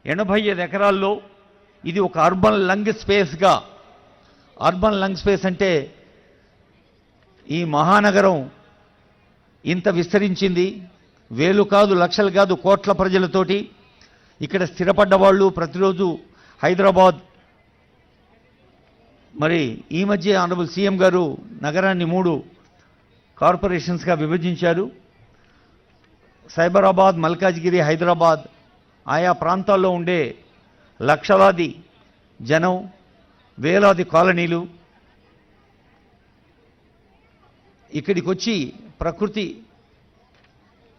85 ఎకరాల్లో ఇది ఒక అర్బన్ లంగ్ స్పేస్గా, అర్బన్ లంగ్ స్పేస్ అంటే ఈ మహానగరం ఇంత విస్తరించింది. వేలు కాదు, లక్షలు కాదు, కోట్ల ప్రజలతోటి ఇక్కడ స్థిరపడ్డ వాళ్ళు ప్రతిరోజు హైదరాబాద్. మరి ఈ మధ్య ఆనరబుల్ సీఎం గారు నగరాన్ని 3 కార్పొరేషన్స్గా విభజించారు. సైబరాబాద్, మల్కాజ్గిరి, హైదరాబాద్. ఆయా ప్రాంతాల్లో ఉండే లక్షలాది జనం, వేలాది కాలనీలు ఇక్కడికి వచ్చి ప్రకృతి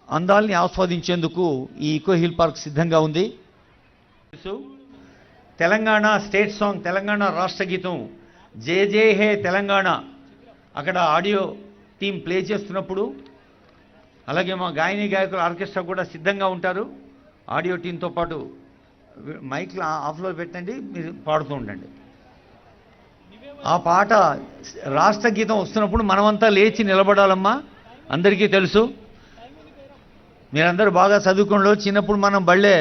అందాల్ని ఆస్వాదించేందుకు ఈ ఈకో హిల్ పార్క్ సిద్ధంగా ఉంది. తెలంగాణ స్టేట్ సాంగ్, తెలంగాణ రాష్ట్ర గీతం జై జై హే తెలంగాణ అక్కడ ఆడియో టీం ప్లే చేస్తున్నప్పుడు, అలాగే మా గాయని గాయకుల ఆర్కెస్ట్రా కూడా సిద్ధంగా ఉంటారు. ఆడియో టీంతో పాటు మైక్లు ఆఫ్లో పెట్టండి, మీరు పాడుతూ ఉండండి. ఆ పాట రాష్ట్ర గీతం వస్తున్నప్పుడు మనమంతా లేచి నిలబడాలమ్మా. అందరికీ తెలుసు, మీరందరూ బాగా చదువుకోండి. చిన్నప్పుడు మనం బళ్ళే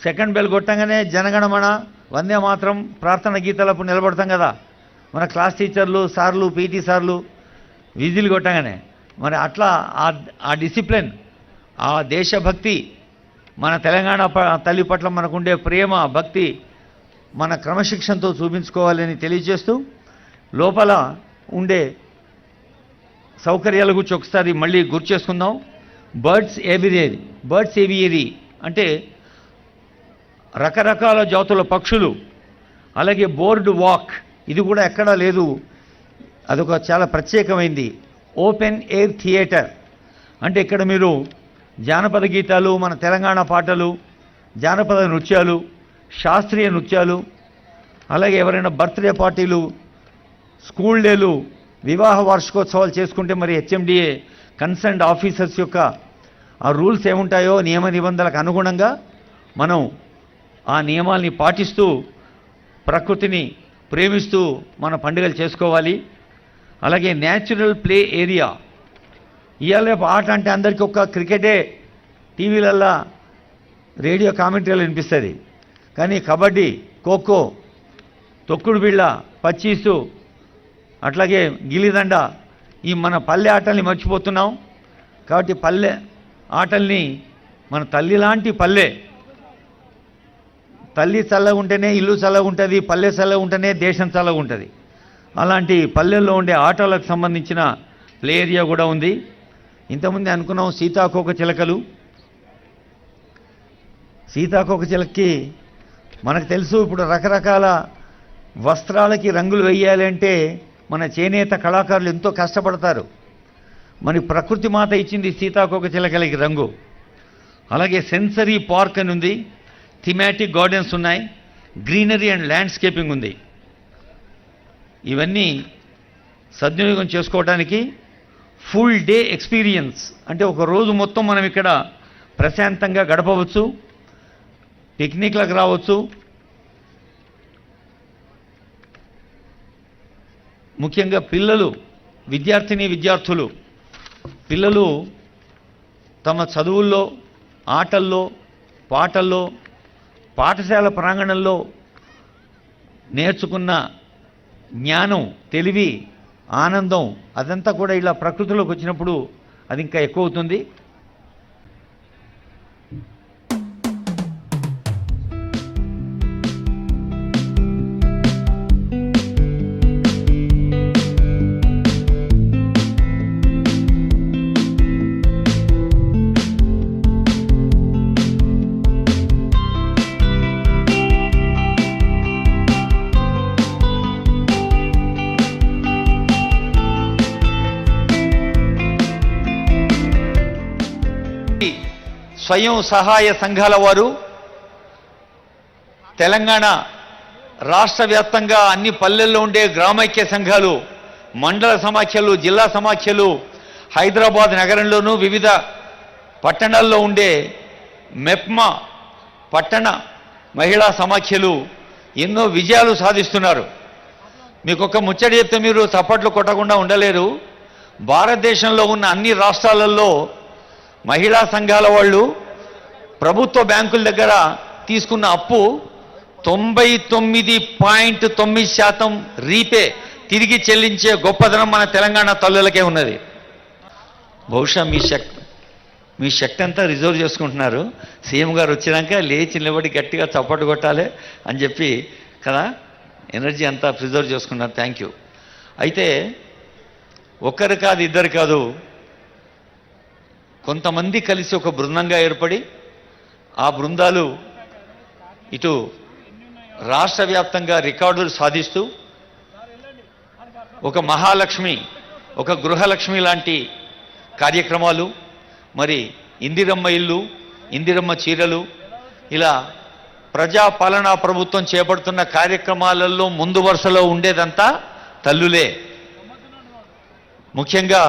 సెకండ్ బెల్ కొట్టంగానే జనగణమన, వందే మాత్రం, ప్రార్థన గీతాలప్పుడు నిలబడతాం కదా మన క్లాస్ టీచర్లు, సార్లు, పీటీ సార్లు విజిల్ కొట్టంగానే. మరి అట్లా ఆ డిసిప్లిన్, ఆ దేశభక్తి, మన తెలంగాణ తల్లి పట్ల మనకుండే ప్రేమ, భక్తి మన క్రమశిక్షణతో చూపించుకోవాలని తెలియజేస్తూ, లోపల ఉండే సౌకర్యాల గురించి ఒకసారి మళ్ళీ గుర్తు చేసుకుందాం. బర్డ్స్ ఏవియరీ అంటే రకరకాల జాతుల పక్షులు, అలాగే బోర్డ్ వాక్, ఇది కూడా ఎక్కడా లేదు, అదొక చాలా ప్రత్యేకమైంది. ఓపెన్ ఎయిర్ థియేటర్ అంటే ఇక్కడ మీరు జానపద గీతాలు, మన తెలంగాణ పాటలు, జానపద నృత్యాలు, శాస్త్రీయ నృత్యాలు, అలాగే ఎవరైనా బర్త్డే పార్టీలు, స్కూల్ డేలు, వివాహ వార్షికోత్సవాలు చేసుకుంటే మరి హెచ్ఎండిఏ కన్సర్న్డ్ ఆఫీసర్స్ యొక్క ఆ రూల్స్ ఏముంటాయో నియమ నిబంధనలకు అనుగుణంగా మనం ఆ నియమాల్ని పాటిస్తూ ప్రకృతిని ప్రేమిస్తూ మన పండుగలు చేసుకోవాలి. అలాగే న్యాచురల్ ప్లే ఏరియా. ఇవాళ ఆట అంటే అందరికీ ఒక క్రికెటే టీవీలల్లో రేడియో కామెంటరీలు వినిపిస్తుంది, కానీ కబడ్డీ, ఖోఖో, తొక్కుడు బిళ్ళ, పచ్చీసు, అట్లాగే గిల్లిదండ, ఈ మన పల్లె ఆటల్ని మర్చిపోతున్నాం. కాబట్టి పల్లె ఆటల్ని, మన తల్లి లాంటి పల్లె, తల్లి చల్లగా ఉంటేనే ఇల్లు చల్లగా ఉంటుంది, పల్లె చల్లగా ఉంటేనే దేశం చల్లగా ఉంటుంది. అలాంటి పల్లెల్లో ఉండే ఆటలకు సంబంధించిన ప్లే ఏరియా కూడా ఉంది. ఇంతకుముందే అనుకున్నాం సీతాకోక చిలకలు. సీతాకోక చిలకకి మనకు తెలుసు, ఇప్పుడు రకరకాల వస్త్రాలకి రంగులు వేయాలి అంటే మన చేనేత కళాకారులు ఎంతో కష్టపడతారు. మన ప్రకృతి మాత ఇచ్చింది సీతాకోక చిలకలకి రంగు. అలాగే సెన్సరీ పార్క్ అని ఉంది, థీమాటిక్ గార్డెన్స్ ఉన్నాయి, గ్రీనరీ అండ్ ల్యాండ్స్కేపింగ్ ఉంది. ఇవన్నీ సద్వినియోగం చేసుకోవడానికి ఫుల్ డే ఎక్స్పీరియన్స్ అంటే ఒక రోజు మొత్తం మనం ఇక్కడ ప్రశాంతంగా గడపవచ్చు, పిక్నిక్లకు రావచ్చు. ముఖ్యంగా పిల్లలు, విద్యార్థులు పిల్లలు తమ చదువుల్లో, ఆటల్లో, పాటల్లో, పాఠశాల ప్రాంగణంలో నేర్చుకున్న జ్ఞానం, తెలివి, ఆనందం అదంతా కూడా ఇలా ప్రకృతిలోకి వచ్చినప్పుడు అది ఇంకా ఎక్కువ అవుతుంది. స్వయం సహాయ సంఘాల వారు తెలంగాణ రాష్ట్ర వ్యాప్తంగా అన్ని పల్లెల్లో ఉండే గ్రామైక్య సంఘాలు, మండల సమాఖ్యలు, జిల్లా సమాఖ్యలు, హైదరాబాద్ నగరంలోనూ వివిధ పట్టణాల్లో ఉండే మెప్మా పట్టణ మహిళా సమాఖ్యలు ఎన్నో విజయాలు సాధిస్తున్నారు. మీకు ఒక ముచ్చడి చెప్తే మీరు చప్పట్లు కొట్టకుండా ఉండలేరు. భారతదేశంలో ఉన్న అన్ని రాష్ట్రాలలో మహిళా సంఘాల వాళ్ళు ప్రభుత్వ బ్యాంకుల దగ్గర తీసుకున్న అప్పు 99.9% రీపే తిరిగి చెల్లించే గొప్పదనం మన తెలంగాణ తల్లులకే ఉన్నది. బహుశా మీ శక్తి అంతా రిజర్వ్ చేసుకుంటున్నారు. సీఎం గారు వచ్చినాక లేచి నిలబడి గట్టిగా చప్పట్లు కొట్టాలి అని చెప్పి కదా ఎనర్జీ అంతా ప్రిజర్వ్ చేసుకున్నారు. Thank you. అయితే ఒక్కరు కాదు, ఇద్దరు కాదు, కొంతమంది కలిసి ఒక బృందంగా ఏర్పడి ఆ బృందాలు ఇటు రాష్ట్ర వ్యాప్తంగా రికార్డులు సాధిస్తూ ఒక మహాలక్ష్మి, ఒక గృహలక్ష్మి లాంటి కార్యక్రమాలు, మరి ఇందిరమ్మ ఇల్లు, ఇందిరమ్మ చీరలు, ఇలా ప్రజాపాలనా ప్రభుత్వం చేపడుతున్న కార్యక్రమాలలో ముందు వరుసలో ఉండేదంతా తల్లులే. ముఖ్యంగా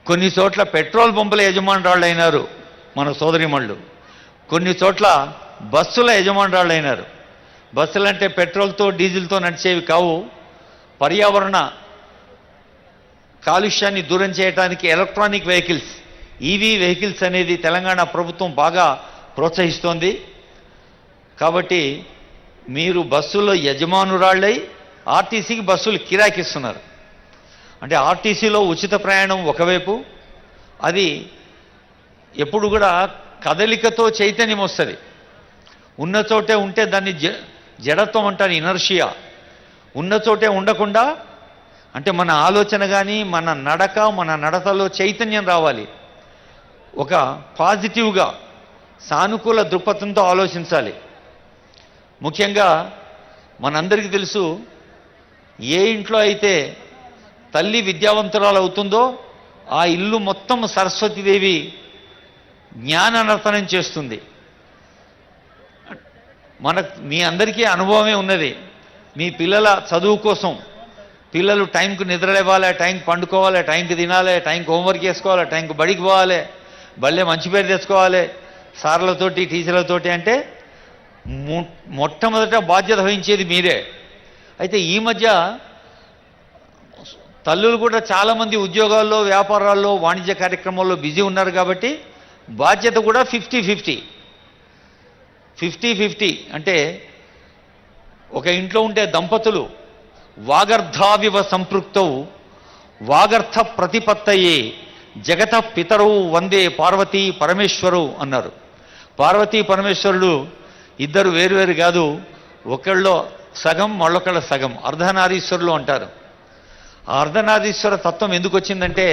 కొన్ని చోట్ల పెట్రోల్ పంపుల యజమానురాళ్ళు అయినారు మన సోదరిమణులు, కొన్ని చోట్ల బస్సుల యజమానురాళ్ళు అయినారు. బస్సులంటే పెట్రోల్తో డీజిల్తో నడిచేవి కావు. పర్యావరణ కాలుష్యాన్ని దూరం చేయడానికి ఎలక్ట్రానిక్ వెహికల్స్, ఈవీ వెహికల్స్ అనేది తెలంగాణ ప్రభుత్వం బాగా ప్రోత్సహిస్తోంది. కాబట్టి మీరు బస్సులో యజమానురాళ్ళై ఆర్టీసీకి బస్సులు కిరాయికిస్తున్నారు. అంటే ఆర్టీసీలో ఉచిత ప్రయాణం ఒకవైపు, అది ఎప్పుడు కూడా కదలికతో చైతన్యం వస్తుంది. ఉన్న చోటే ఉంటే దాన్ని జడత్వం అంటారు, ఇనర్షియా. ఉన్న చోటే ఉండకుండా, అంటే మన ఆలోచన కానీ మన నడక, మన నడతలో చైతన్యం రావాలి. ఒక పాజిటివ్గా సానుకూల దృక్పథంతో ఆలోచించాలి. ముఖ్యంగా మనందరికీ తెలుసు, ఏ ఇంట్లో అయితే తల్లి విద్యావంతురాలు అవుతుందో ఆ ఇల్లు మొత్తం సరస్వతీదేవి జ్ఞాననర్తనం చేస్తుంది. మీ అందరికీ అనుభవమే ఉన్నది. మీ పిల్లల చదువు కోసం పిల్లలు టైంకు నిద్రలేవాలి, టైంకి పండుకోవాలి, టైంకి తినాలి, టైంకి హోంవర్క్ చేసుకోవాలి, టైంకి బడికి పోవాలి, బళ్ళే మంచి పేరు తెచ్చుకోవాలి సార్లతోటి టీచర్లతోటి. అంటే మొట్టమొదట బాధ్యత వహించేది మీరే. అయితే ఈ మధ్య తల్లులు కూడా చాలామంది ఉద్యోగాల్లో, వ్యాపారాల్లో, వాణిజ్య కార్యక్రమాల్లో బిజీ ఉన్నారు. కాబట్టి బాధ్యత కూడా 50-50 అంటే ఒక ఇంట్లో ఉంటే దంపతులు వాగర్ధావివ సంపృక్తౌ వాగర్థ ప్రతిపత్తయే జగత పితరౌ వందే పార్వతీ పరమేశ్వరు అన్నారు. పార్వతీ పరమేశ్వరుడు ఇద్దరు వేరువేరు కాదు, ఒకళ్ళలో సగం మళ్ళొకళ్ళ సగం, అర్ధనారీశ్వరులు అంటారు. ఆ అర్ధనారీశ్వర తత్వం ఎందుకు వచ్చిందంటే